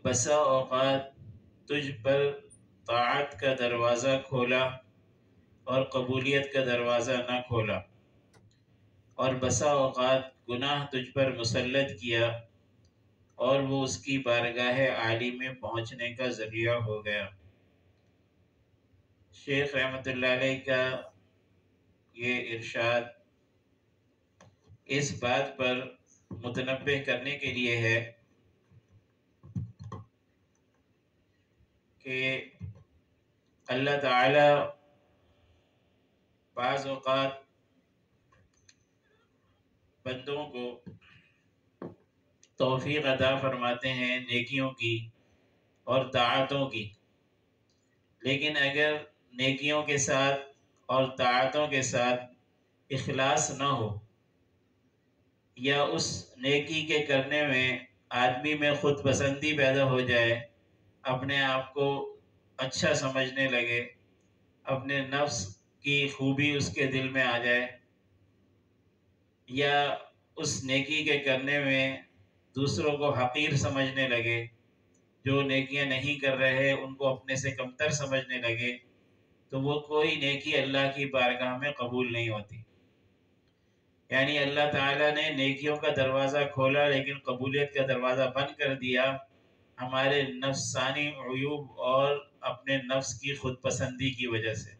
بسا اوقات تجھ پر طاعت کا دروازہ کھولا اور قبولیت کا دروازہ نہ کھولا، اور بسا اوقات گناہ تجھ پر مسلط کیا اور وہ اس کی بارگاہ عالی میں پہنچنے کا ذریعہ ہو گیا۔ شیخ رحمۃ اللہ علیہ کا یہ ارشاد اس بات پر متنبہ کرنے کے لیے ہے کہ اللہ تعالی بعض اوقات بندوں کو توفیق عطا فرماتے ہیں نیکیوں کی اور طاعتوں کی، لیکن اگر نیکیوں کے ساتھ اور طاعتوں کے ساتھ اخلاص نہ ہو، یا اس نیکی کے کرنے میں آدمی میں خود پسندی پیدا ہو جائے، اپنے آپ کو اچھا سمجھنے لگے، اپنے نفس کی خوبی اس کے دل میں آ جائے، یا اس نیکی کے کرنے میں دوسروں کو حقیر سمجھنے لگے، جو نیکیاں نہیں کر رہے ان کو اپنے سے کمتر سمجھنے لگے، تو وہ کوئی نیکی اللہ کی بارگاہ میں قبول نہیں ہوتی۔ یعنی اللہ تعالیٰ نے نیکیوں کا دروازہ کھولا لیکن قبولیت کا دروازہ بند کر دیا، ہمارے نفسانی عیوب اور اپنے نفس کی خود پسندی کی وجہ سے۔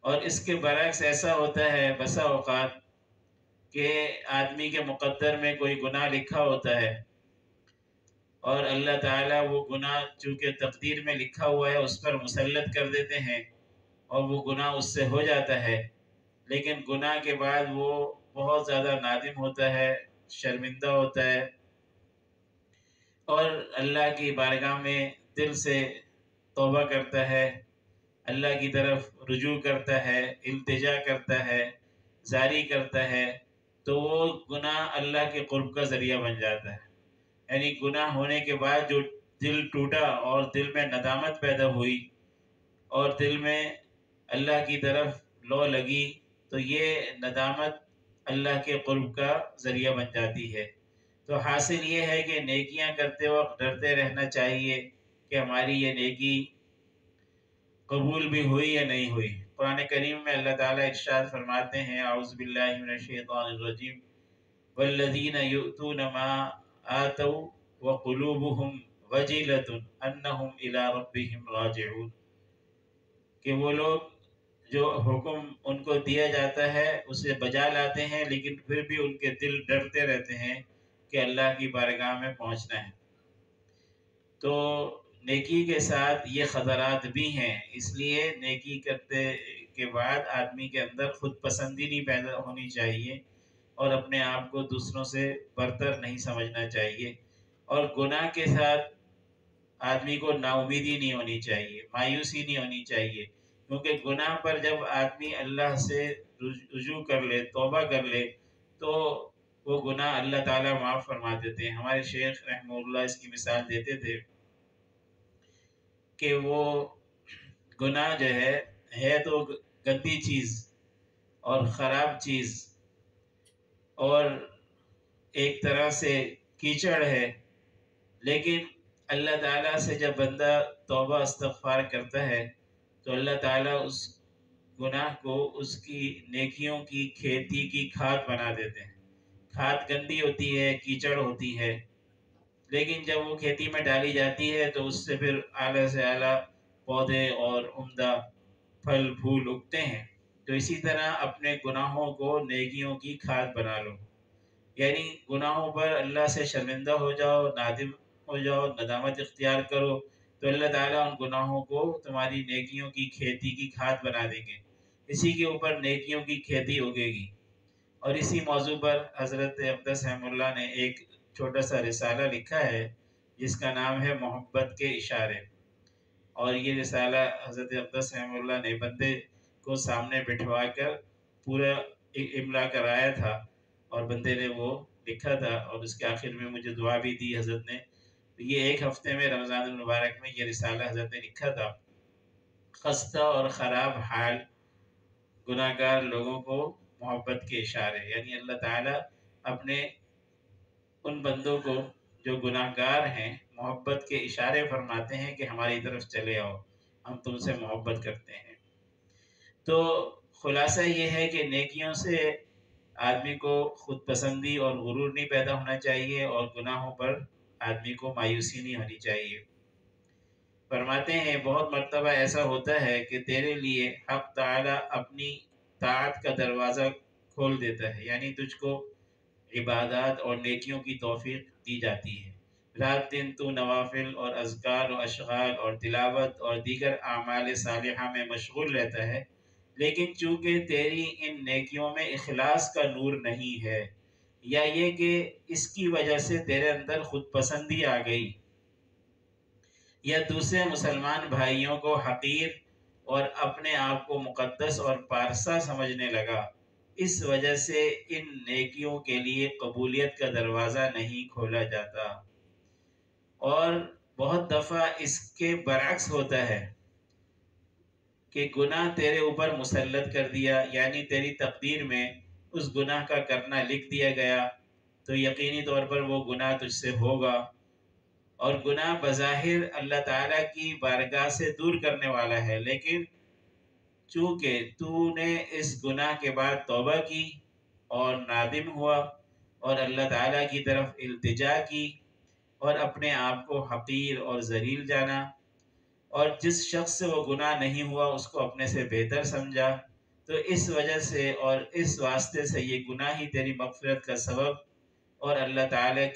اور اس کے برعکس ایسا ہوتا ہے بسا اوقات کہ آدمی کے مقدر میں کوئی گناہ لکھا ہوتا ہے، اور اللہ تعالیٰ وہ گناہ چونکہ تقدیر میں لکھا ہوا ہے اس پر مسلط کر دیتے ہیں، اور وہ گناہ اس سے ہو جاتا ہے، لیکن گناہ کے بعد وہ بہت زیادہ نادم ہوتا ہے، شرمندہ ہوتا ہے، اور اللہ کی بارگاہ میں دل سے توبہ کرتا ہے، اللہ کی طرف رجوع کرتا ہے، التجا کرتا ہے، زاری کرتا ہے، تو وہ گناہ اللہ کے قرب کا ذریعہ بن جاتا ہے۔ یعنی گناہ ہونے کے بعد جو دل ٹوٹا اور دل میں ندامت پیدا ہوئی اور دل میں اللہ کی طرف لو لگی، تو یہ ندامت اللہ کے قرب کا ذریعہ بن جاتی ہے۔ تو حاصل یہ ہے کہ نیکیاں کرتے وقت ڈرتے رہنا چاہیے کہ ہماری یہ نیکی قبول بھی ہوئی یا نہیں ہوئی۔ قرآن کریم میں اللہ تعالیٰ ارشاد فرماتے ہیں، اعوذ باللہ من الشیطان الرجیم، والذین یؤتون ما آتوا وقلوبهم وجلة انہم الی ربہم راجعون، کہ وہ لوگ جو حکم ان کو دیا جاتا ہے اسے بجا لاتے ہیں، لیکن پھر بھی ان کے دل ڈرتے رہتے ہیں کہ اللہ کی بارگاہ میں پہنچنا ہے۔ تو نیکی کے ساتھ یہ خطرات بھی ہیں، اس لیے نیکی کرتے کے بعد آدمی کے اندر خود پسندی نہیں پیدا ہونی چاہیے، اور اپنے آپ کو دوسروں سے برتر نہیں سمجھنا چاہیے، اور گناہ کے ساتھ آدمی کو نا امیدی نہیں ہونی چاہیے، مایوسی نہیں ہونی چاہیے، کیونکہ گناہ پر جب آدمی اللہ سے رجوع کر لے، توبہ کر لے، تو وہ گناہ اللہ تعالیٰ معاف فرما دیتے ہیں۔ ہمارے شیخ رحمہ اللہ اس کی مثال دیتے تھے کہ وہ گناہ جو ہے تو گندی چیز اور خراب چیز اور ایک طرح سے کیچڑ ہے، لیکن اللہ تعالیٰ سے جب بندہ توبہ استغفار کرتا ہے تو اللہ تعالیٰ اس گناہ کو اس کی نیکیوں کی کھیتی کی کھاد بنا دیتے ہیں۔ کھاد گندی ہوتی ہے، کیچڑ ہوتی ہے، لیکن جب وہ کھیتی میں ڈالی جاتی ہے تو اس سے پھر اعلیٰ سے اعلیٰ پودے اور عمدہ پھل پھول اگتے ہیں۔ تو اسی طرح اپنے گناہوں کو نیکیوں کی کھاد بنا لو، یعنی گناہوں پر اللہ سے شرمندہ ہو جاؤ، نادم ہو جاؤ، ندامت اختیار کرو، تو اللہ تعالیٰ ان گناہوں کو تمہاری نیکیوں کی کھیتی کی کھاد بنا دیں گے، اسی کے اوپر نیکیوں کی کھیتی اگے گی۔ اور اسی موضوع پر حضرت اقدس رحمہ اللہ نے ایک چھوٹا سا رسالہ لکھا ہے جس کا نام ہے محبت کے اشارے، اور یہ رسالہ حضرت اقدس رحمہ اللہ نے بندے کو سامنے بٹھوا کر پورا املا کرایا تھا، اور بندے نے وہ لکھا تھا، اور اس کے آخر میں مجھے دعا بھی دی حضرت نے۔ یہ ایک ہفتے میں رمضان المبارک میں یہ رسالہ حضرت نے لکھا تھا۔ خستہ اور خراب حال گناہ گار لوگوں کو محبت کے اشارے، یعنی اللہ تعالیٰ اپنے ان بندوں کو جو گناہ گار ہیں محبت کے اشارے فرماتے ہیں کہ ہماری طرف چلے آؤ، ہم تم سے محبت کرتے ہیں۔ تو خلاصہ یہ ہے کہ نیکیوں سے آدمی کو خود پسندی اور غرور نہیں پیدا ہونا چاہیے، اور گناہوں پر آدمی کو مایوسی نہیں ہونی چاہیے۔ فرماتے ہیں بہت مرتبہ ایسا ہوتا ہے کہ تیرے لیے حق تعالی اپنی طاعت کا دروازہ کھول دیتا ہے، یعنی تجھ کو عبادات اور نیکیوں کی توفیق دی جاتی ہے۔ رات دن تو نوافل اور اذکار و اشغال اور تلاوت اور دیگر اعمال صالحہ میں مشغول رہتا ہے، لیکن چونکہ تیری ان نیکیوں میں اخلاص کا نور نہیں ہے، یا یہ کہ اس کی وجہ سے تیرے اندر خود پسندی آ گئی، یا دوسرے مسلمان بھائیوں کو حقیر اور اپنے آپ کو مقدس اور پارسا سمجھنے لگا، اس وجہ سے ان نیکیوں کے لیے قبولیت کا دروازہ نہیں کھولا جاتا۔ اور بہت دفعہ اس کے برعکس ہوتا ہے کہ گناہ تیرے اوپر مسلط کر دیا، یعنی تیری تقدیر میں اس گناہ کا کرنا لکھ دیا گیا، تو یقینی طور پر وہ گناہ تجھ سے ہوگا، اور گناہ بظاہر اللہ تعالیٰ کی بارگاہ سے دور کرنے والا ہے، لیکن چونکہ تو نے اس گناہ کے بعد توبہ کی اور نادم ہوا اور اللہ تعالیٰ کی طرف التجا کی اور اپنے آپ کو حقیر اور ذلیل جانا، اور جس شخص سے وہ گناہ نہیں ہوا اس کو اپنے سے بہتر سمجھا، تو اس وجہ سے اور اس واسطے سے یہ گناہ ہی تیری مغفرت کا سبب اور اللہ تعالیٰ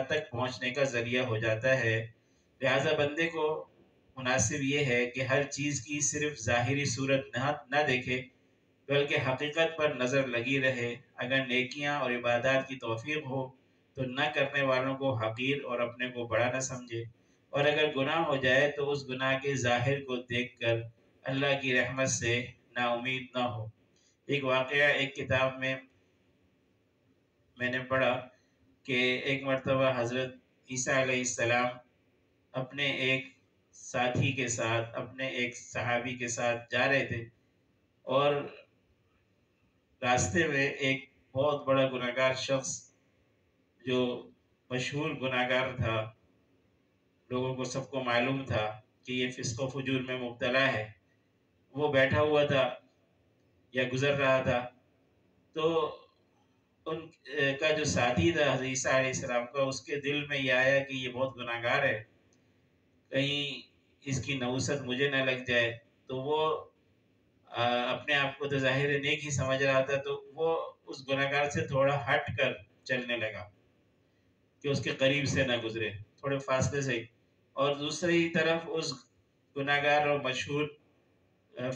تک پہنچنے کا ذریعہ ہو جاتا ہے۔ لہٰذا بندے کو مناسب یہ ہے کہ ہر چیز کی صرف ظاہری صورت نہ دیکھے، بلکہ حقیقت پر نظر لگی رہے۔ اگر نیکیاں اور عبادات کی توفیق ہو تو نہ کرنے والوں کو حقیر اور اپنے کو بڑا نہ سمجھے، اور اگر گناہ ہو جائے تو اس گناہ کے ظاہر کو دیکھ کر اللہ کی رحمت سے نا امید نہ ہو۔ ایک واقعہ ایک کتاب میں نے پڑھا کہ ایک مرتبہ حضرت عیسیٰ علیہ السلام اپنے ایک ساتھی کے ساتھ، اپنے ایک صحابی کے ساتھ جا رہے تھے، اور راستے میں ایک بہت بڑا گناہگار شخص جو مشہور گناہگار تھا، لوگوں کو سب کو معلوم تھا کہ یہ فسق و فجور میں مبتلا ہے، وہ بیٹھا ہوا تھا یا گزر رہا تھا۔ تو ان کا جو ساتھی تھا حضرت عیسیٰ علیہ السلام کا، اس کے دل میں یہ آیا کہ یہ بہت گناہگار ہے، کہیں اس کی نوست مجھے نہ لگ جائے، تو وہ اپنے آپ کو تو ظاہر نیک ہی سمجھ رہا تھا، تو وہ اس گناہگار سے تھوڑا ہٹ کر چلنے لگا کہ اس کے قریب سے نہ گزرے، تھوڑے فاصلے سے، اور دوسری طرف اس گناہگار اور مشہور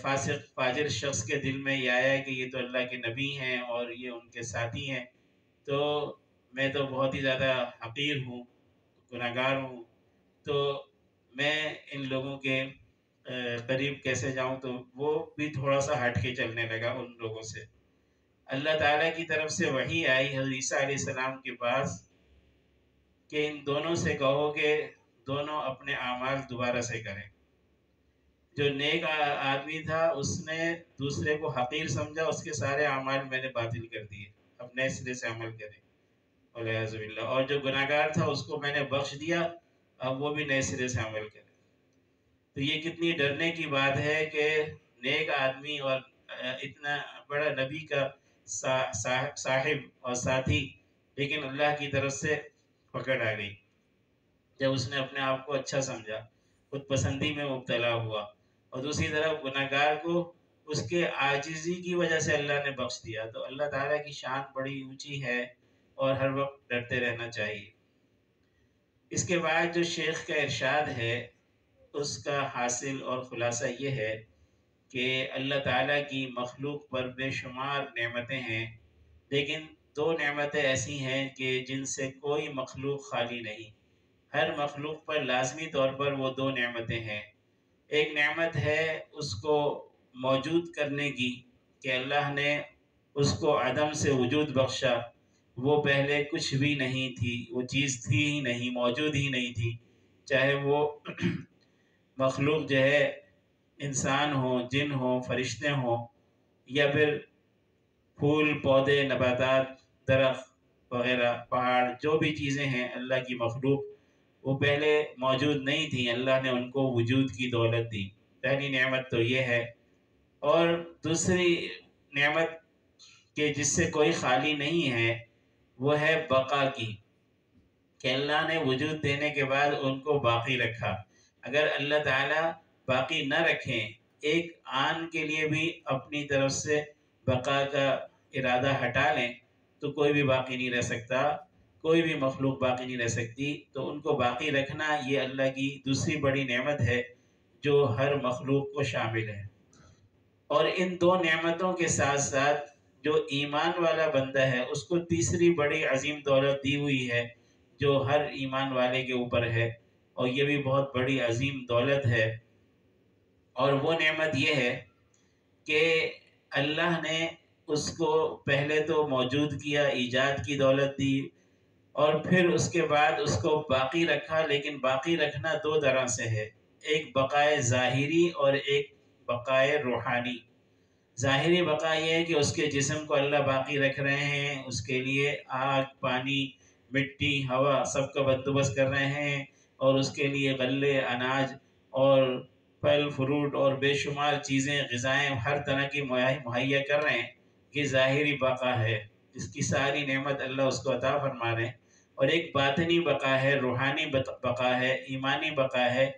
فاسق فاجر شخص کے دل میں یہ آیا کہ یہ تو اللہ کے نبی ہیں اور یہ ان کے ساتھی ہیں، تو میں تو بہت ہی زیادہ حقیر ہوں، گناہگار ہوں، تو میں ان لوگوں کے قریب کیسے جاؤں، تو وہ بھی تھوڑا سا ہٹ کے چلنے لگا ان لوگوں سے۔ اللہ تعالیٰ کی طرف سے وحی آئی حضرت عیسیٰ علیہ السلام کے پاس کہ ان دونوں سے کہو کہ دونوں اپنے اعمال دوبارہ سے کریں۔ جو نیک آدمی تھا اس نے دوسرے کو حقیر سمجھا، اس کے سارے اعمال میں نے باطل کر دیے، اب نئے سرے سے عمل کریں، والعیاذ باللہ، اور جو گناہگار تھا اس کو میں نے بخش دیا، اب وہ بھی نئے سرے سے عمل کرے۔ تو یہ کتنی ڈرنے کی بات ہے کہ نیک آدمی اور اتنا بڑا نبی کا صاحب اور ساتھی، لیکن اللہ کی طرف سے پکڑ آ گئی جب اس نے اپنے آپ کو اچھا سمجھا، خود پسندی میں مبتلا ہوا، اور دوسری طرف گناہگار کو اس کے عاجزی کی وجہ سے اللہ نے بخش دیا۔ تو اللہ تعالیٰ کی شان بڑی اونچی ہے اور ہر وقت ڈرتے رہنا چاہیے۔ اس کے بعد جو شیخ کا ارشاد ہے اس کا حاصل اور خلاصہ یہ ہے کہ اللہ تعالیٰ کی مخلوق پر بے شمار نعمتیں ہیں، لیکن دو نعمتیں ایسی ہیں کہ جن سے کوئی مخلوق خالی نہیں، ہر مخلوق پر لازمی طور پر وہ دو نعمتیں ہیں۔ ایک نعمت ہے اس کو موجود کرنے کی کہ اللہ نے اس کو عدم سے وجود بخشا، وہ پہلے کچھ بھی نہیں تھی، وہ چیز تھی ہی نہیں، موجود ہی نہیں تھی، چاہے وہ مخلوق جو ہے انسان ہوں، جن ہوں، فرشتے ہوں، یا پھر پھول پودے نباتات درخت، وغیرہ پہاڑ جو بھی چیزیں ہیں اللہ کی مخلوق، وہ پہلے موجود نہیں تھیں، اللہ نے ان کو وجود کی دولت دی۔ پہلی نعمت تو یہ ہے۔ اور دوسری نعمت کہ جس سے کوئی خالی نہیں ہے، وہ ہے بقا کی، کہ اللہ نے وجود دینے کے بعد ان کو باقی رکھا۔ اگر اللہ تعالیٰ باقی نہ رکھیں، ایک آن کے لیے بھی اپنی طرف سے بقا کا ارادہ ہٹا لیں تو کوئی بھی باقی نہیں رہ سکتا، کوئی بھی مخلوق باقی نہیں رہ سکتی۔ تو ان کو باقی رکھنا یہ اللہ کی دوسری بڑی نعمت ہے جو ہر مخلوق کو شامل ہے۔ اور ان دو نعمتوں کے ساتھ ساتھ جو ایمان والا بندہ ہے اس کو تیسری بڑی عظیم دولت دی ہوئی ہے جو ہر ایمان والے کے اوپر ہے، اور یہ بھی بہت بڑی عظیم دولت ہے۔ اور وہ نعمت یہ ہے کہ اللہ نے اس کو پہلے تو موجود کیا، ایجاد کی دولت دی، اور پھر اس کے بعد اس کو باقی رکھا۔ لیکن باقی رکھنا دو طرح سے ہے، ایک بقائے ظاہری اور ایک بقائے روحانی۔ ظاہری بقا یہ ہے کہ اس کے جسم کو اللہ باقی رکھ رہے ہیں، اس کے لیے آگ، پانی، مٹی، ہوا سب کا بندوبست کر رہے ہیں، اور اس کے لیے غلے، اناج اور پھل فروٹ اور بے شمار چیزیں، غذائیں ہر طرح کی مہیا کر رہے ہیں۔ یہ ظاہری بقا ہے جس کی ساری نعمت اللہ اس کو عطا فرما رہے ہیں۔ اور ایک باطنی بقا ہے، روحانی بقا ہے، ایمانی بقا ہے،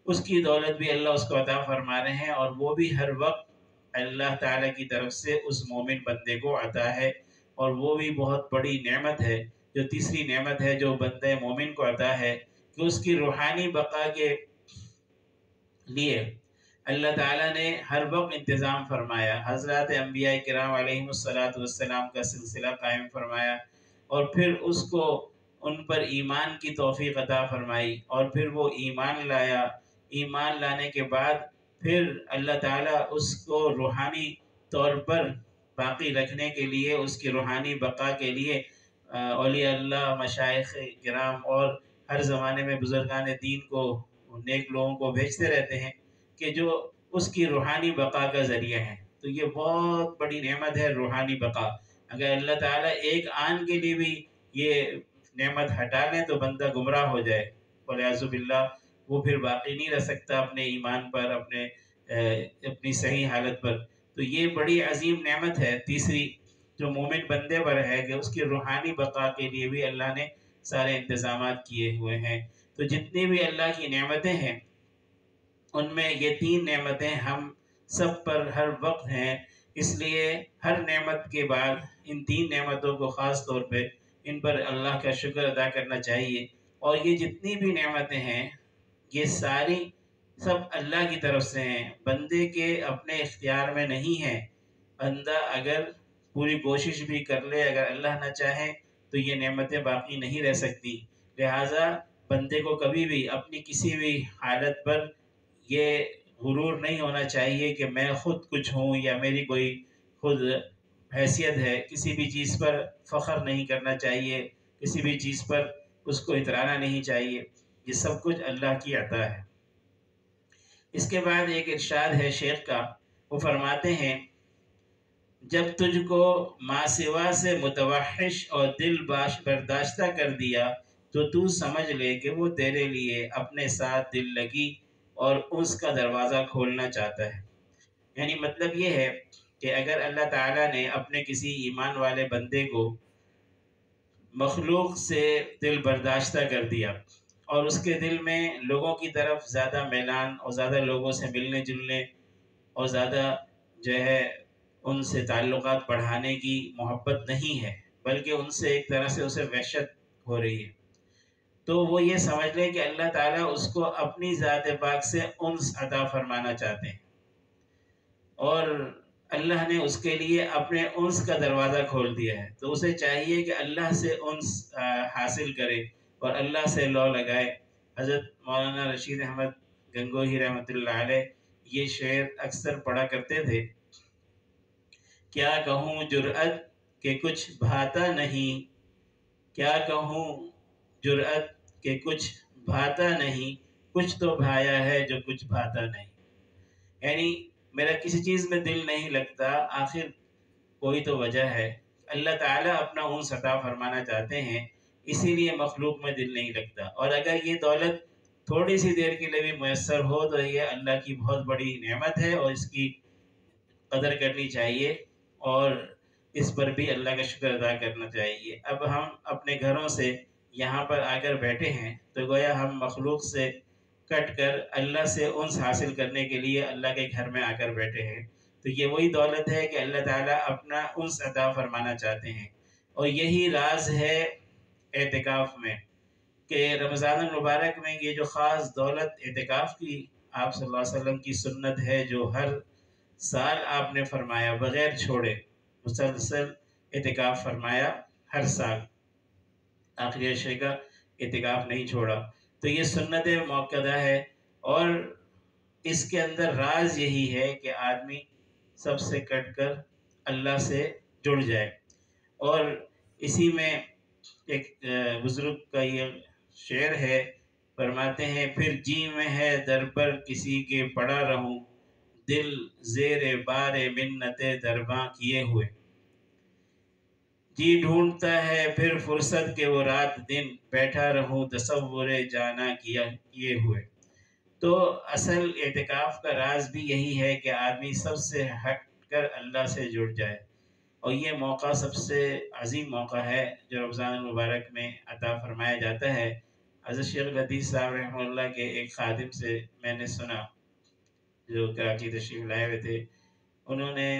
اس کی دولت بھی اللہ اس کو عطا فرما رہے ہیں، اور وہ بھی ہر وقت اللہ تعالیٰ کی طرف سے اس مومن بندے کو عطا ہے۔ اور وہ بھی بہت بڑی نعمت ہے، جو تیسری نعمت ہے جو بندہ مومن کو عطا ہے، کہ اس کی روحانی بقا کے لیے اللہ تعالیٰ نے ہر وقت انتظام فرمایا۔ حضرات انبیاء کرام علیہم السلام کا سلسلہ قائم فرمایا، اور پھر اس کو ان پر ایمان کی توفیق عطا فرمائی، اور پھر وہ ایمان لایا۔ ایمان لانے کے بعد پھر اللہ تعالیٰ اس کو روحانی طور پر باقی رکھنے کے لیے، اس کی روحانی بقا کے لیے اولیاء اللہ، مشائخ کرام اور ہر زمانے میں بزرگان دین کو، نیک لوگوں کو بھیجتے رہتے ہیں کہ جو اس کی روحانی بقا کا ذریعہ ہے۔ تو یہ بہت بڑی نعمت ہے روحانی بقا۔ اگر اللہ تعالیٰ ایک آن کے لیے بھی یہ نعمت ہٹا لیں تو بندہ گمراہ ہو جائے، والعیاذ باللہ، وہ پھر باقی نہیں رہ سکتا اپنے ایمان پر، اپنی صحیح حالت پر۔ تو یہ بڑی عظیم نعمت ہے تیسری جو مومن بندے پر ہے، کہ اس کی روحانی بقا کے لیے بھی اللہ نے سارے انتظامات کیے ہوئے ہیں۔ تو جتنی بھی اللہ کی نعمتیں ہیں ان میں یہ تین نعمتیں ہم سب پر ہر وقت ہیں، اس لیے ہر نعمت کے بعد ان تین نعمتوں کو خاص طور پہ ان پر اللہ کا شکر ادا کرنا چاہیے۔ اور یہ جتنی بھی نعمتیں ہیں یہ ساری سب اللہ کی طرف سے ہیں، بندے کے اپنے اختیار میں نہیں ہیں۔ بندہ اگر پوری کوشش بھی کر لے، اگر اللہ نہ چاہے تو یہ نعمتیں باقی نہیں رہ سکتی۔ لہٰذا بندے کو کبھی بھی اپنی کسی بھی حالت پر یہ غرور نہیں ہونا چاہیے کہ میں خود کچھ ہوں یا میری کوئی خود حیثیت ہے۔ کسی بھی چیز پر فخر نہیں کرنا چاہیے، کسی بھی چیز پر اس کو اترانا نہیں چاہیے، یہ سب کچھ اللہ کی عطا ہے۔ اس کے بعد ایک ارشاد ہے شیخ کا، وہ فرماتے ہیں جب تجھ کو ما سوا سے متوحش اور دل برداشتہ کر دیا تو سمجھ لے کہ وہ تیرے لیے اپنے ساتھ دل لگی اور اس کا دروازہ کھولنا چاہتا ہے۔ یعنی مطلب یہ ہے کہ اگر اللہ تعالیٰ نے اپنے کسی ایمان والے بندے کو مخلوق سے دل برداشتہ کر دیا، اور اس کے دل میں لوگوں کی طرف زیادہ میلان اور زیادہ لوگوں سے ملنے جلنے اور زیادہ جو ہے ان سے تعلقات بڑھانے کی محبت نہیں ہے، بلکہ ان سے ایک طرح سے اسے وحشت ہو رہی ہے، تو وہ یہ سمجھ لے کہ اللہ تعالیٰ اس کو اپنی ذات پاک سے انس عطا فرمانا چاہتے ہیں، اور اللہ نے اس کے لیے اپنے انس کا دروازہ کھول دیا ہے۔ تو اسے چاہیے کہ اللہ سے انس حاصل کرے اور اللہ سے لو لگائے۔ حضرت مولانا رشید احمد گنگوہی رحمۃ اللہ علیہ یہ شعر اکثر پڑھا کرتے تھے، کیا کہوں جرأت کہ کچھ بھاتا نہیں، کیا کہوں جرأت کہ کچھ بھاتا نہیں، کچھ تو بھایا ہے جو کچھ بھاتا نہیں۔ یعنی میرا کسی چیز میں دل نہیں لگتا، آخر کوئی تو وجہ ہے۔ اللہ تعالیٰ اپنا انس عطا فرمانا چاہتے ہیں، اسی لیے مخلوق میں دل نہیں لگتا۔ اور اگر یہ دولت تھوڑی سی دیر کے لیے بھی میسر ہو تو یہ اللہ کی بہت بڑی نعمت ہے اور اس کی قدر کرنی چاہیے، اور اس پر بھی اللہ کا شکر ادا کرنا چاہیے۔ اب ہم اپنے گھروں سے یہاں پر آ کر بیٹھے ہیں تو گویا ہم مخلوق سے کٹ کر اللہ سے انس حاصل کرنے کے لیے اللہ کے گھر میں آ کر بیٹھے ہیں۔ تو یہ وہی دولت ہے کہ اللہ تعالیٰ اپنا انس عطا فرمانا چاہتے ہیں، اور یہی راز ہے اعتکاف میں، کہ رمضان المبارک میں یہ جو خاص دولت اعتکاف کی آپ صلی اللہ علیہ وسلم کی سنت ہے، جو ہر سال آپ نے فرمایا بغیر چھوڑے مسلسل اعتکاف فرمایا، ہر سال آخری عشرے کا اعتکاف نہیں چھوڑا، تو یہ سنت موقدہ ہے۔ اور اس کے اندر راز یہی ہے کہ آدمی سب سے کٹ کر اللہ سے جڑ جائے۔ اور اسی میں ایک بزرگ کا یہ شعر ہے، فرماتے ہیں پھر جی میں ہے در پر کسی کے پڑا رہوں، دل زیر بار منت درباں کیے ہوئے، جی ڈھونڈتا ہے پھر فرصت کے وہ رات دن، بیٹھا رہوں تصور جانا کیے ہوئے۔ تو اصل اعتکاف کا راز بھی یہی ہے کہ آدمی سب سے ہٹ کر اللہ سے جڑ جائے، اور یہ موقع سب سے عظیم موقع ہے جو رمضان المبارک میں عطا فرمایا جاتا ہے۔ حضرت شیخ لطیف صاحب رحمہ اللہ کے ایک خادم سے میں نے سنا، جو کراچی تشریف لائے ہوئے تھے، انہوں نے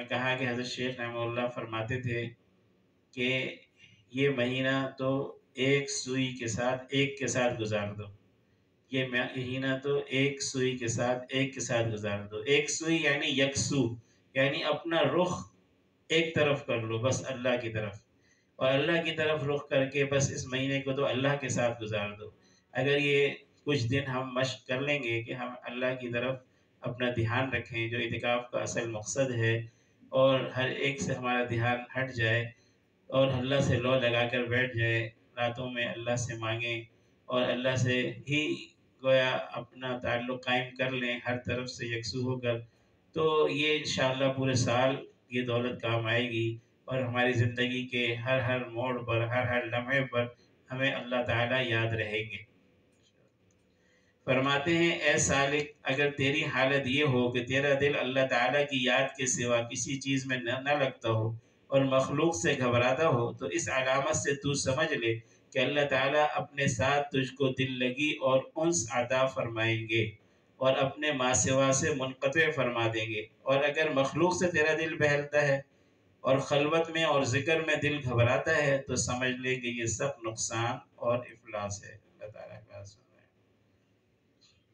کہا کہ حضرت شیخ رحمہ اللہ فرماتے تھے کہ یہ مہینہ تو ایک سوئی کے ساتھ گزار دو، یہ مہینہ تو ایک سوئی کے ساتھ گزار دو۔ ایک سوئی یعنی یکسو، یعنی اپنا رخ ایک طرف کر لو، بس اللہ کی طرف، اور اللہ کی طرف رخ کر کے بس اس مہینے کو تو اللہ کے ساتھ گزار دو۔ اگر یہ کچھ دن ہم مشق کر لیں گے کہ ہم اللہ کی طرف اپنا دھیان رکھیں، جو اعتکاف کا اصل مقصد ہے، اور ہر ایک سے ہمارا دھیان ہٹ جائے اور اللہ سے لو لگا کر بیٹھ جائے، راتوں میں اللہ سے مانگیں اور اللہ سے ہی گویا اپنا تعلق قائم کر لیں ہر طرف سے یکسو ہو کر، تو یہ انشاءاللہ پورے سال یہ دولت کام آئے گی، اور ہماری زندگی کے ہر موڑ پر، ہر لمحے پر ہمیں اللہ تعالیٰ یاد رہیں گے۔ فرماتے ہیں اے سالک، اگر تیری حالت یہ ہو کہ تیرا دل اللہ تعالیٰ کی یاد کے سوا کسی چیز میں نہ لگتا ہو اور مخلوق سے گھبراتا ہو، تو اس علامت سے تو سمجھ لے کہ اللہ تعالیٰ اپنے ساتھ تجھ کو دل لگی اور انس عطا فرمائیں گے، اور اپنے ما سوا سے منقطع فرما دیں گے۔ اور اگر مخلوق سے تیرا دل بہلتا ہے اور خلوت میں اور ذکر میں دل گھبراتا ہے، تو سمجھ لے کہ یہ سب نقصان اور افلاس ہے۔